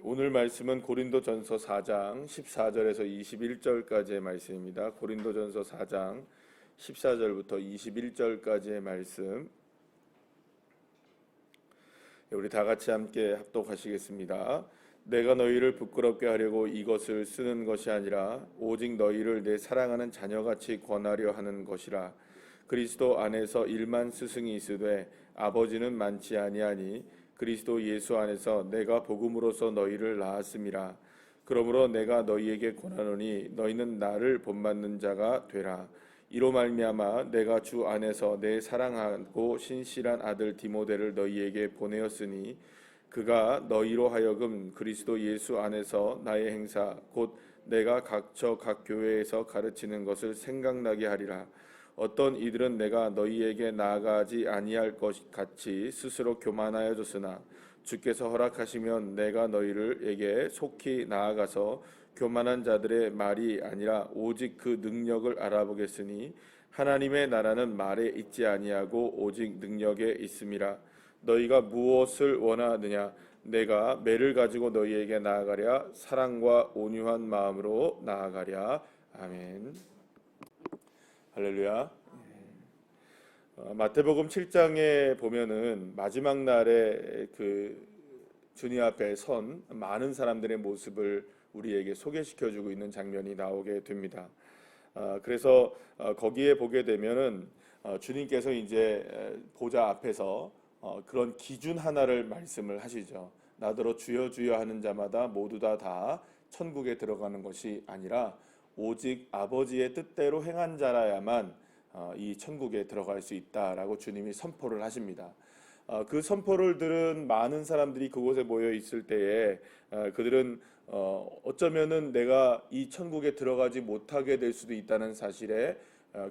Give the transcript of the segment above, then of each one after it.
오늘 말씀은 고린도전서 4장 14절에서 21절까지의 말씀입니다. 고린도전서 4장 14절부터 21절까지의 말씀, 우리 다 같이 함께 합독하시겠습니다. 내가 너희를 부끄럽게 하려고 이것을 쓰는 것이 아니라 오직 너희를 내 사랑하는 자녀같이 권하려 하는 것이라. 그리스도 안에서 일만 스승이 있으되 아버지는 많지 아니하니 그리스도 예수 안에서 내가 복음으로써 너희를 낳았음이라. 그러므로 내가 너희에게 권하노니 너희는 나를 본받는 자가 되라. 이로 말미암아 내가 주 안에서 내 사랑하고 신실한 아들 디모데를 너희에게 보내었으니 그가 너희로 하여금 그리스도 예수 안에서 나의 행사 곧 내가 각처 각 교회에서 가르치는 것을 생각나게 하리라. 어떤 이들은 내가 너희에게 나아가지 아니할 것 같이 스스로 교만하여 줬으나 주께서 허락하시면 내가 너희에게 속히 나아가서 교만한 자들의 말이 아니라 오직 그 능력을 알아보겠으니 하나님의 나라는 말에 있지 아니하고 오직 능력에 있음이라. 너희가 무엇을 원하느냐? 내가 매를 가지고 너희에게 나아가랴. 사랑과 온유한 마음으로 나아가랴. 아멘. 할렐루야. 마태복음 7장에 보면은 마지막 날에 그 주님 앞에 선 많은 사람들의 모습을 우리에게 소개시켜주고 있는 장면이 나오게 됩니다. 그래서 거기에 보게 되면은 주님께서 이제 보좌 앞에서 그런 기준 하나를 말씀을 하시죠. 나더러 주여 주여 하는 자마다 모두 다 천국에 들어가는 것이 아니라 오직 아버지의 뜻대로 행한 자라야만 이 천국에 들어갈 수 있다라고 주님이 선포를 하십니다. 그 선포를 들은 많은 사람들이 그곳에 모여 있을 때에 그들은 어쩌면은 내가 이 천국에 들어가지 못하게 될 수도 있다는 사실에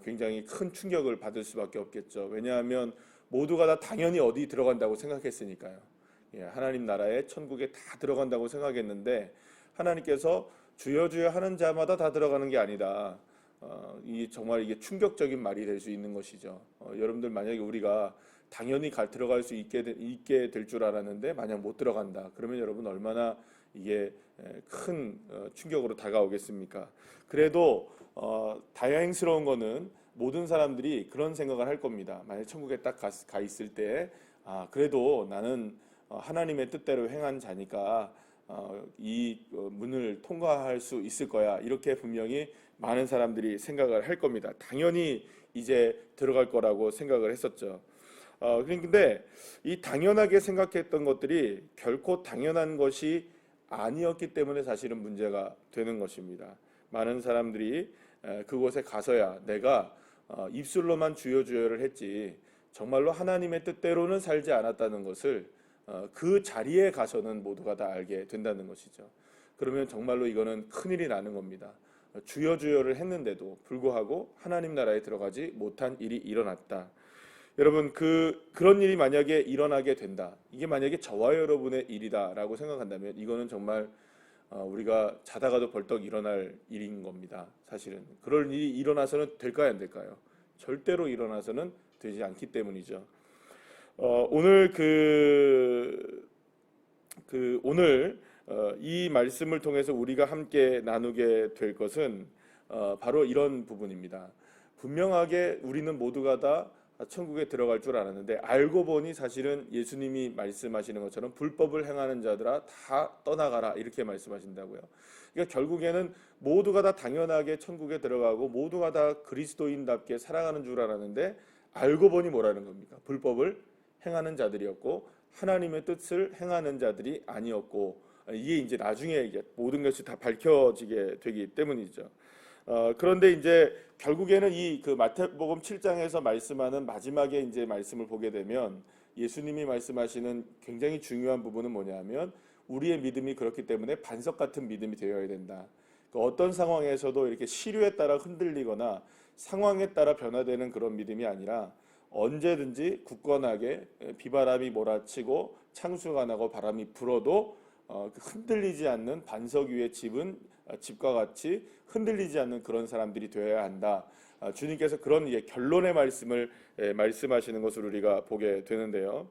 굉장히 큰 충격을 받을 수밖에 없겠죠. 왜냐하면 모두가 다 당연히 어디 들어간다고 생각했으니까요. 하나님 나라에 천국에 다 들어간다고 생각했는데 하나님께서 주여 주여 하는 자마다 다 들어가는 게 아니다. 정말 이게 충격적인 말이 될 수 있는 것이죠. 여러분들 만약에 우리가 당연히 들어갈 수 있게 될 줄 알았는데 만약 못 들어간다. 그러면 여러분 얼마나 이게 큰 충격으로 다가오겠습니까? 그래도 다행스러운 거는 모든 사람들이 그런 생각을 할 겁니다. 만약 천국에 딱 가 있을 때 그래도 나는 하나님의 뜻대로 행한 자니까 이 문을 통과할 수 있을 거야. 이렇게 분명히 많은 사람들이 생각을 할 겁니다. 당연히 이제 들어갈 거라고 생각을 했었죠. 그런데 이 당연하게 생각했던 것들이 결코 당연한 것이 아니었기 때문에 사실은 문제가 되는 것입니다. 많은 사람들이 그곳에 가서야 내가 입술로만 주여 주여를 했지 정말로 하나님의 뜻대로는 살지 않았다는 것을 그 자리에 가서는 모두가 다 알게 된다는 것이죠. 그러면 정말로 이거는 큰일이 나는 겁니다. 주여 주여를 했는데도 불구하고 하나님 나라에 들어가지 못한 일이 일어났다. 여러분 그런 일이 만약에 일어나게 된다. 이게 만약에 저와 여러분의 일이다라고 생각한다면 이거는 정말 우리가 자다가도 벌떡 일어날 일인 겁니다. 사실은 그럴 일이 일어나서는 될까요, 안 될까요? 절대로 일어나서는 되지 않기 때문이죠. 오늘 오늘 이 말씀을 통해서 우리가 함께 나누게 될 것은 바로 이런 부분입니다. 분명하게 우리는 모두가 다 천국에 들어갈 줄 알았는데 알고 보니 사실은 예수님이 말씀하시는 것처럼 불법을 행하는 자들아 다 떠나가라 이렇게 말씀하신다고요. 그러니까 결국에는 모두가 다 당연하게 천국에 들어가고 모두가 다 그리스도인답게 살아가는 줄 알았는데 알고 보니 뭐라는 겁니까? 불법을 행하는 자들이었고 하나님의 뜻을 행하는 자들이 아니었고 이게 이제 나중에 이게 모든 것이 다 밝혀지게 되기 때문이죠. 그런데 이제 결국에는 이 마태복음 7장에서 말씀하는 마지막에 이제 말씀을 보게 되면 예수님이 말씀하시는 굉장히 중요한 부분은 뭐냐면 우리의 믿음이 그렇기 때문에 반석 같은 믿음이 되어야 된다. 어떤 상황에서도 이렇게 시류에 따라 흔들리거나 상황에 따라 변화되는 그런 믿음이 아니라 언제든지 굳건하게 비바람이 몰아치고 창수가 나고 바람이 불어도 흔들리지 않는 반석 위의 집과 같이 흔들리지 않는 그런 사람들이 되어야 한다. 주님께서 그런 결론의 말씀을 말씀하시는 것을 우리가 보게 되는데요.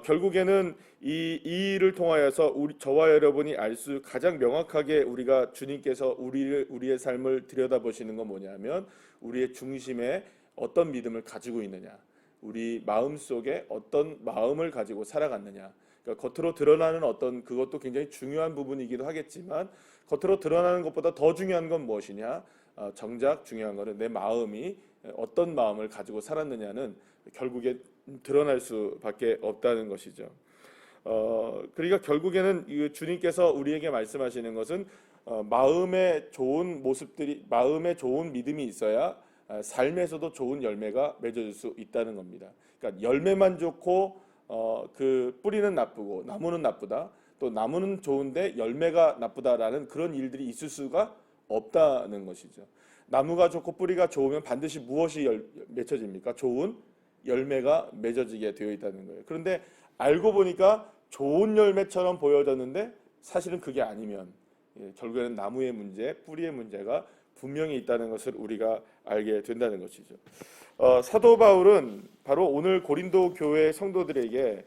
결국에는 이 일을 통하여서 저와 여러분이 알 수 가장 명확하게 우리가 주님께서 우리의 삶을 들여다보시는 건 뭐냐면 우리의 중심에 어떤 믿음을 가지고 있느냐, 우리 마음 속에 어떤 마음을 가지고 살아갔느냐. 그러니까 겉으로 드러나는 어떤 그것도 굉장히 중요한 부분이기도 하겠지만 겉으로 드러나는 것보다 더 중요한 건 무엇이냐? 정작 중요한 것은 내 마음이 어떤 마음을 가지고 살았느냐는 결국에 드러날 수밖에 없다는 것이죠. 그러니까 결국에는 주님께서 우리에게 말씀하시는 것은 마음에 좋은 모습들이, 마음에 좋은 믿음이 있어야 삶에서도 좋은 열매가 맺어질 수 있다는 겁니다. 그러니까 열매만 좋고 그 뿌리는 나쁘고 나무는 나쁘다, 또 나무는 좋은데 열매가 나쁘다라는 그런 일들이 있을 수가 없다는 것이죠. 나무가 좋고 뿌리가 좋으면 반드시 무엇이 맺혀집니까? 좋은 열매가 맺어지게 되어 있다는 거예요. 그런데 알고 보니까 좋은 열매처럼 보여졌는데 사실은 그게 아니면 결국에는 나무의 문제, 뿌리의 문제가 분명히 있다는 것을 우리가 알게 된다는 것이죠. 사도 바울은 바로 오늘 고린도 교회 성도들에게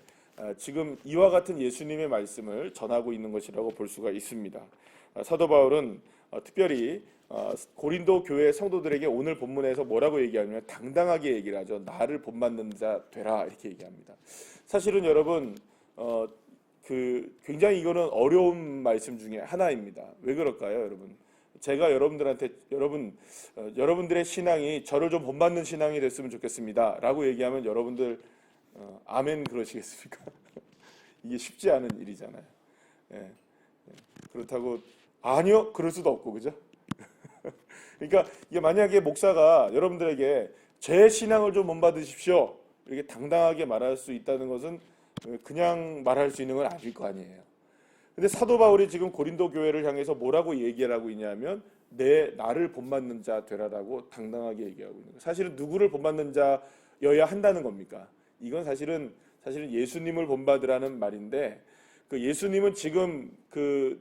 지금 이와 같은 예수님의 말씀을 전하고 있는 것이라고 볼 수가 있습니다. 사도 바울은 특별히 고린도 교회 성도들에게 오늘 본문에서 뭐라고 얘기하냐면 당당하게 얘기를 하죠. 나를 본받는 자 되라, 이렇게 얘기합니다. 사실은 여러분 굉장히 이거는 어려운 말씀 중에 하나입니다. 왜 그럴까요, 여러분? 제가 여러분들한테 여러분들의 신앙이 저를 좀 본받는 신앙이 됐으면 좋겠습니다 라고 얘기하면 여러분들 아멘 그러시겠습니까? 이게 쉽지 않은 일이잖아요. 예. 그렇다고 아니요 그럴 수도 없고, 그죠? 그러니까 이게 만약에 목사가 여러분들에게 제 신앙을 좀 본받으십시오 이렇게 당당하게 말할 수 있다는 것은 그냥 말할 수 있는 건 아닐 거 아니에요. 근데 사도 바울이 지금 고린도 교회를 향해서 뭐라고 얘기를 하고 있냐면 나를 본받는 자 되라라고 당당하게 얘기하고 있는 거예요. 사실은 누구를 본받는 자여야 한다는 겁니까? 이건 사실은 예수님을 본받으라는 말인데 그 예수님은 지금 그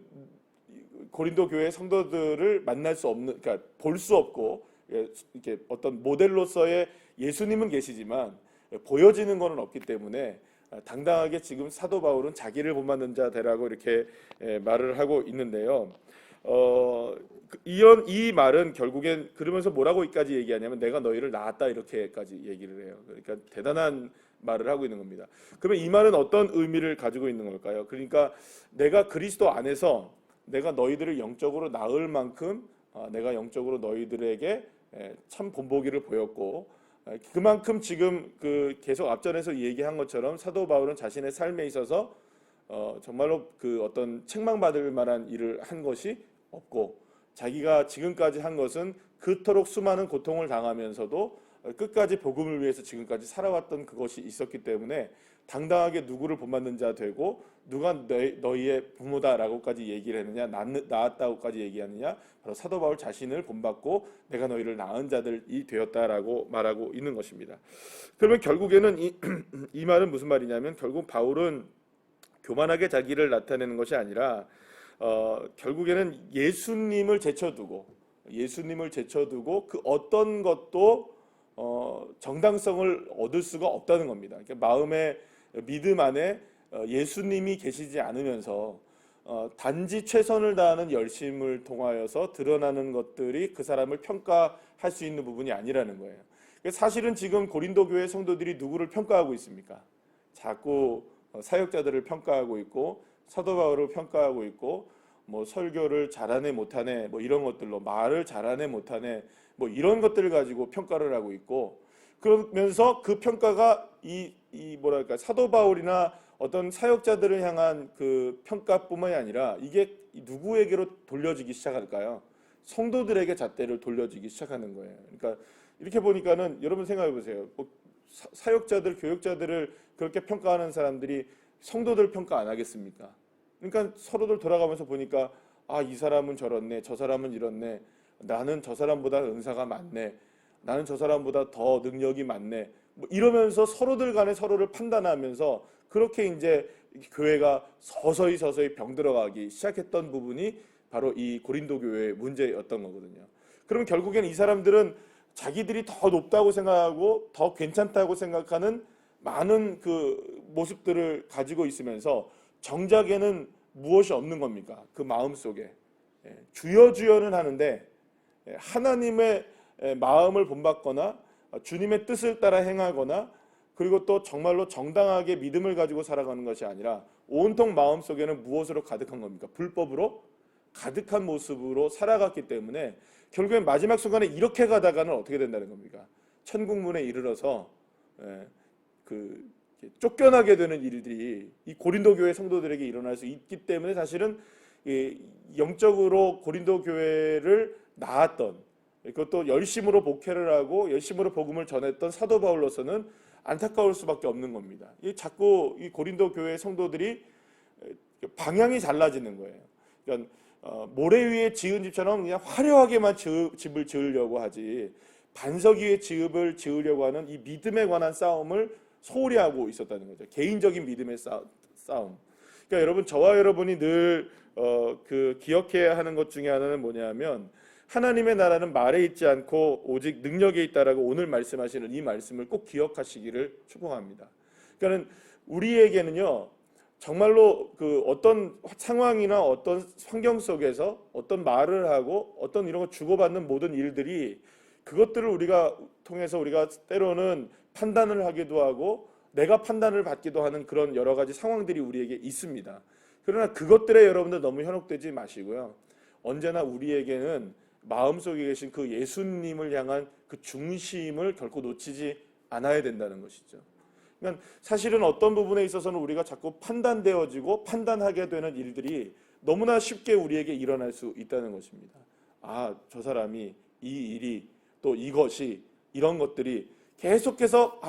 고린도 교회 성도들을 만날 수 없는, 그러니까 볼 수 없고 이렇게 어떤 모델로서의 예수님은 계시지만 보여지는 것은 없기 때문에 당당하게 지금 사도 바울은 자기를 본받는 자 되라고 이렇게 말을 하고 있는데요. 이 말은 결국엔 그러면서 뭐라고까지 얘기하냐면 내가 너희를 낳았다 이렇게까지 얘기를 해요. 그러니까 대단한 말을 하고 있는 겁니다. 그러면 이 말은 어떤 의미를 가지고 있는 걸까요? 그러니까 내가 그리스도 안에서 내가 너희들을 영적으로 낳을 만큼 내가 영적으로 너희들에게 참 본보기를 보였고 그만큼 지금 계속 앞전에서 얘기한 것처럼 사도 바울은 자신의 삶에 있어서 정말로 어떤 책망받을 만한 일을 한 것이 없고 자기가 지금까지 한 것은 그토록 수많은 고통을 당하면서도 끝까지 복음을 위해서 지금까지 살아왔던 그것이 있었기 때문에 당당하게 누구를 본받는 자 되고 누가 너희의 부모다라고까지 얘기를 했느냐, 낳았다고까지 얘기하느냐, 바로 사도 바울 자신을 본받고 내가 너희를 낳은 자들이 되었다라고 말하고 있는 것입니다. 그러면 결국에는 이 말은 무슨 말이냐면 결국 바울은 교만하게 자기를 나타내는 것이 아니라 결국에는 예수님을 제쳐두고 그 어떤 것도 정당성을 얻을 수가 없다는 겁니다. 그러니까 마음의 믿음 안에 예수님이 계시지 않으면서 단지 최선을 다하는 열심을 통하여서 드러나는 것들이 그 사람을 평가할 수 있는 부분이 아니라는 거예요. 사실은 지금 고린도 교회 성도들이 누구를 평가하고 있습니까? 자꾸 사역자들을 평가하고 있고 사도 바울을 평가하고 있고 뭐 설교를 잘하네 못하네 뭐 이런 것들로 말을 잘하네 못하네 뭐 이런 것들을 가지고 평가를 하고 있고 그러면서 그 평가가 이 뭐랄까 사도 바울이나 어떤 사역자들을 향한 그 평가뿐만이 아니라 이게 누구에게로 돌려지기 시작할까요? 성도들에게 잣대를 돌려지기 시작하는 거예요. 그러니까 이렇게 보니까는 여러분 생각해 보세요. 뭐 사역자들, 교역자들을 그렇게 평가하는 사람들이 성도들 평가 안 하겠습니까? 그러니까 서로들 돌아가면서 보니까 이 사람은 저렇네, 저 사람은 이렇네, 나는 저 사람보다 은사가 많네, 나는 저 사람보다 더 능력이 많네, 뭐 이러면서 서로들 간에 서로를 판단하면서 그렇게 이제 교회가 서서히 병들어가기 시작했던 부분이 바로 이 고린도 교회의 문제였던 거거든요. 그럼 결국엔 이 사람들은 자기들이 더 높다고 생각하고 더 괜찮다고 생각하는 많은 그 모습들을 가지고 있으면서 정작에는 무엇이 없는 겁니까? 그 마음 속에 주여 주여는 하는데 하나님의 마음을 본받거나 주님의 뜻을 따라 행하거나 그리고 또 정말로 정당하게 믿음을 가지고 살아가는 것이 아니라 온통 마음 속에는 무엇으로 가득한 겁니까? 불법으로 가득한 모습으로 살아갔기 때문에 결국엔 마지막 순간에 이렇게 가다가는 어떻게 된다는 겁니까? 천국문에 이르러서 그 쫓겨나게 되는 일들이 이 고린도 교회 성도들에게 일어날 수 있기 때문에 사실은 영적으로 고린도 교회를 낳았던, 그것도 열심으로 목회를 하고 열심으로 복음을 전했던 사도 바울로서는 안타까울 수밖에 없는 겁니다. 자꾸 이 고린도 교회 성도들이 방향이 달라지는 거예요. 그러니까 모래 위에 지은 집처럼 그냥 화려하게만 집을 지으려고 하지 반석 위에 집을 지으려고 하는 이 믿음에 관한 싸움을 소홀히 하고 있었다는 거죠. 개인적인 믿음의 싸움. 그러니까 여러분, 저와 여러분이 늘 기억해야 하는 것 중에 하나는 뭐냐면 하나님의 나라는 말에 있지 않고 오직 능력에 있다라고 오늘 말씀하시는 이 말씀을 꼭 기억하시기를 축복합니다. 그러니까 우리에게는요, 정말로 그 어떤 상황이나 어떤 환경 속에서 어떤 말을 하고 어떤 이런 거 주고받는 모든 일들이 그것들을 우리가 통해서 우리가 때로는 판단을 하기도 하고 내가 판단을 받기도 하는 그런 여러 가지 상황들이 우리에게 있습니다. 그러나 그것들에 여러분들 너무 현혹되지 마시고요. 언제나 우리에게는 마음속에 계신 그 예수님을 향한 그 중심을 결코 놓치지 않아야 된다는 것이죠. 그러니까 사실은 어떤 부분에 있어서는 우리가 자꾸 판단되어지고 판단하게 되는 일들이 너무나 쉽게 우리에게 일어날 수 있다는 것입니다. 아, 저 사람이 이 일이 또 이것이 이런 것들이 계속해서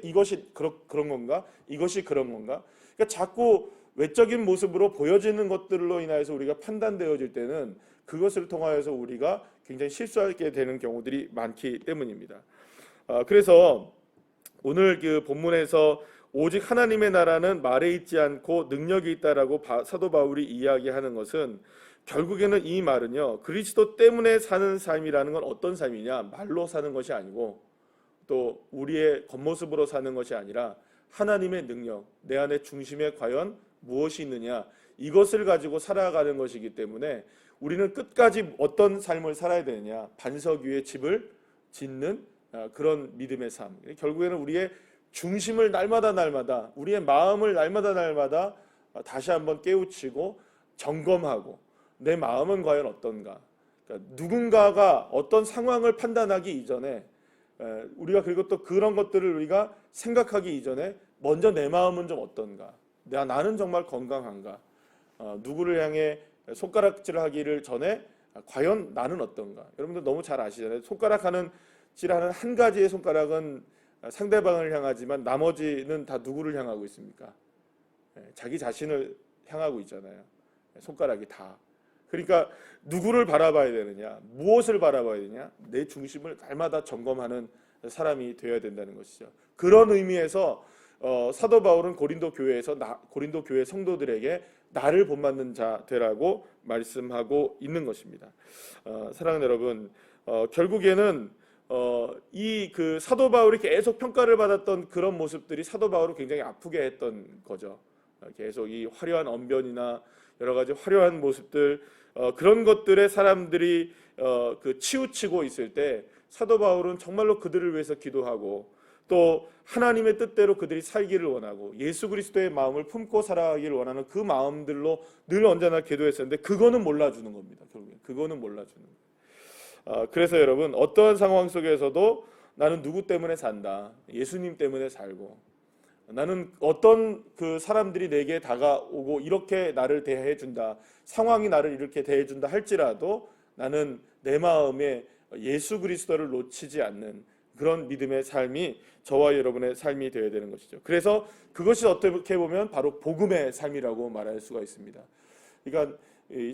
이것이 그런 건가? 이것이 그런 건가? 그러니까 자꾸 외적인 모습으로 보여지는 것들로 인하여서 우리가 판단되어질 때는 그것을 통하여서 우리가 굉장히 실수하게 되는 경우들이 많기 때문입니다. 그래서 오늘 그 본문에서 오직 하나님의 나라는 말에 있지 않고 능력이 있다라고 사도 바울이 이야기하는 것은 결국에는 이 말은요, 그리스도 때문에 사는 삶이라는 건 어떤 삶이냐? 말로 사는 것이 아니고 또 우리의 겉모습으로 사는 것이 아니라 하나님의 능력, 내 안의 중심에 과연 무엇이 있느냐, 이것을 가지고 살아가는 것이기 때문에 우리는 끝까지 어떤 삶을 살아야 되느냐, 반석 위에 집을 짓는 그런 믿음의 삶. 결국에는 우리의 중심을 날마다 우리의 마음을 날마다 다시 한번 깨우치고 점검하고 내 마음은 과연 어떤가. 그러니까 누군가가 어떤 상황을 판단하기 이전에 우리가, 그리고 또 그런 것들을 우리가 생각하기 이전에 먼저 내 마음은 좀 어떤가, 나는 정말 건강한가, 누구를 향해 손가락질을 하기를 전에 과연 나는 어떤가. 여러분들 너무 잘 아시잖아요. 손가락질하는 한 가지의 손가락은 상대방을 향하지만 나머지는 다 누구를 향하고 있습니까? 자기 자신을 향하고 있잖아요. 손가락이 다. 그러니까 누구를 바라봐야 되느냐, 무엇을 바라봐야 되느냐, 내 중심을 날마다 점검하는 사람이 되어야 된다는 것이죠. 그런 의미에서 사도 바울은 고린도 교회 성도들에게 나를 본받는 자 되라고 말씀하고 있는 것입니다. 사랑하는 여러분, 결국에는 이 그 사도 바울이 계속 평가를 받았던 그런 모습들이 사도 바울을 굉장히 아프게 했던 거죠. 계속 이 화려한 언변이나 여러 가지 화려한 모습들, 그런 것들에 사람들이 그 치우치고 있을 때 사도 바울은 정말로 그들을 위해서 기도하고 또 하나님의 뜻대로 그들이 살기를 원하고 예수 그리스도의 마음을 품고 살아가기를 원하는 그 마음들로 늘 언제나 기도했었는데 그거는 몰라주는 겁니다. 결국엔 그거는 몰라주는 거예요. 그래서 여러분, 어떠한 상황 속에서도 나는 누구 때문에 산다, 예수님 때문에 살고, 나는 어떤 그 사람들이 내게 다가오고 이렇게 나를 대해준다, 상황이 나를 이렇게 대해준다 할지라도 나는 내 마음에 예수 그리스도를 놓치지 않는 그런 믿음의 삶이 저와 여러분의 삶이 되어야 되는 것이죠. 그래서 그것이 어떻게 보면 바로 복음의 삶이라고 말할 수가 있습니다. 그러니까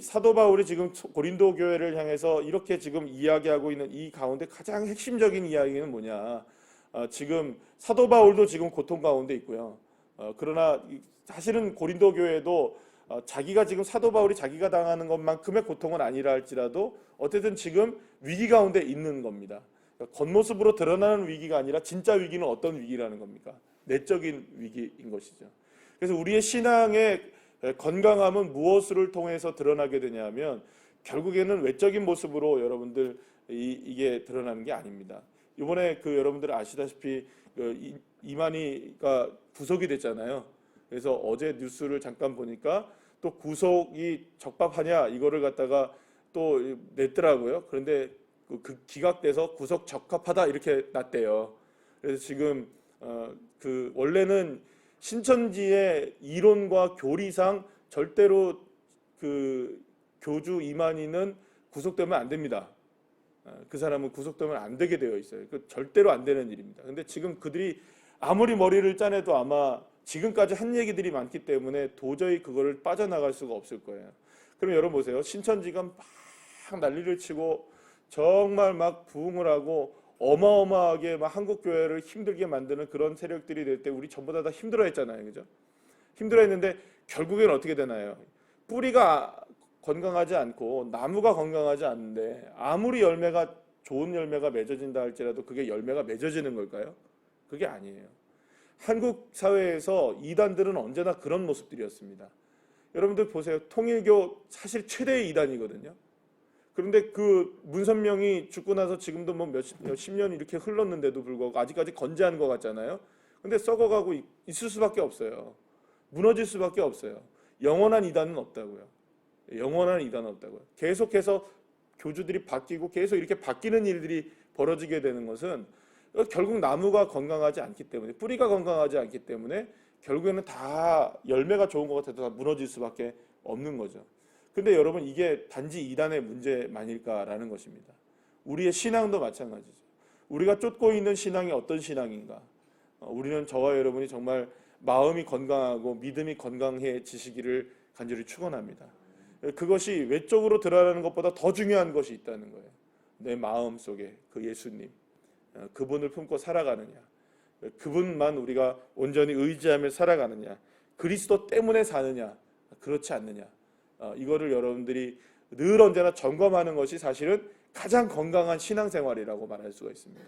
사도 바울이 지금 고린도 교회를 향해서 이렇게 지금 이야기하고 있는 이 가운데 가장 핵심적인 이야기는 뭐냐? 지금 사도 바울도 지금 고통 가운데 있고요. 그러나 사실은 고린도 교회도 자기가 지금 사도 바울이 자기가 당하는 것만큼의 고통은 아니라 할지라도 어쨌든 지금 위기 가운데 있는 겁니다. 그러니까 겉모습으로 드러나는 위기가 아니라 진짜 위기는 어떤 위기라는 겁니까? 내적인 위기인 것이죠. 그래서 우리의 신앙의 건강함은 무엇을 통해서 드러나게 되냐면 결국에는 외적인 모습으로 여러분들 이게 드러나는 게 아닙니다. 이번에 여러분들 아시다시피 이만희가 구속이 됐잖아요. 그래서 어제 뉴스를 잠깐 보니까 또 구속이 적법하냐 이거를 갖다가 또 냈더라고요. 그런데 기각돼서 구속 적합하다 이렇게 났대요. 그래서 지금 원래는 신천지의 이론과 교리상 절대로 교주 이만희는 구속되면 안 됩니다. 그 사람은 구속되면 안 되게 되어 있어요. 절대로 안 되는 일입니다. 근데 지금 그들이 아무리 머리를 짜내도 아마 지금까지 한 얘기들이 많기 때문에 도저히 그거를 빠져나갈 수가 없을 거예요. 그럼 여러분 보세요. 신천지가 막 난리를 치고 정말 막 부흥을 하고 어마어마하게 막 한국 교회를 힘들게 만드는 그런 세력들이 될 때 우리 전부 다 힘들어했잖아요, 그죠? 힘들어했는데 결국엔 어떻게 되나요? 뿌리가 건강하지 않고 나무가 건강하지 않는데 아무리 좋은 열매가 맺어진다 할지라도 그게 열매가 맺어지는 걸까요? 그게 아니에요. 한국 사회에서 이단들은 언제나 그런 모습들이었습니다. 여러분들 보세요. 통일교 사실 최대의 이단이거든요. 그런데 문선명이 죽고 나서 지금도 뭐 몇십 년이 이렇게 흘렀는데도 불구하고 아직까지 건재한 것 같잖아요. 근데 썩어가고 있을 수밖에 없어요. 무너질 수밖에 없어요. 영원한 이단은 없다고요. 영원한 이단은 없다고요. 계속해서 교주들이 바뀌고 계속 이렇게 바뀌는 일들이 벌어지게 되는 것은 결국 나무가 건강하지 않기 때문에, 뿌리가 건강하지 않기 때문에 결국에는 다 열매가 좋은 것 같아도 다 무너질 수밖에 없는 거죠. 근데 여러분 이게 단지 이단의 문제만일까라는 것입니다. 우리의 신앙도 마찬가지죠. 우리가 쫓고 있는 신앙이 어떤 신앙인가? 우리는 저와 여러분이 정말 마음이 건강하고 믿음이 건강해지시기를 간절히 축원합니다. 그것이 외적으로 드러나는 것보다 더 중요한 것이 있다는 거예요. 내 마음 속에 그 예수님, 그분을 품고 살아가느냐, 그분만 우리가 온전히 의지하며 살아가느냐, 그리스도 때문에 사느냐, 그렇지 않느냐, 이거를 여러분들이 늘 언제나 점검하는 것이 사실은 가장 건강한 신앙생활이라고 말할 수가 있습니다.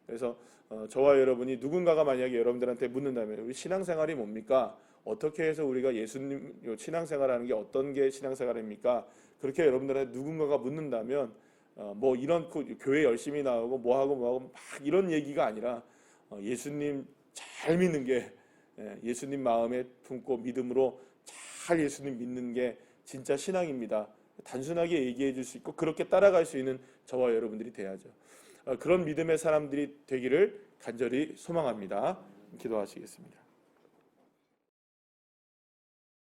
그래서 저와 여러분이 누군가가 만약에 여러분들한테 묻는다면 우리 신앙생활이 뭡니까? 어떻게 해서 우리가 예수님 신앙생활하는 게 어떤 게 신앙생활입니까? 그렇게 여러분들한테 누군가가 묻는다면 뭐 이런 교회 열심히 나오고 뭐하고 막 이런 얘기가 아니라 예수님 잘 믿는 게, 예수님 마음에 품고 믿음으로 잘 예수님 믿는 게 진짜 신앙입니다. 단순하게 얘기해 줄 수 있고 그렇게 따라갈 수 있는 저와 여러분들이 돼야죠. 그런 믿음의 사람들이 되기를 간절히 소망합니다. 기도하시겠습니다.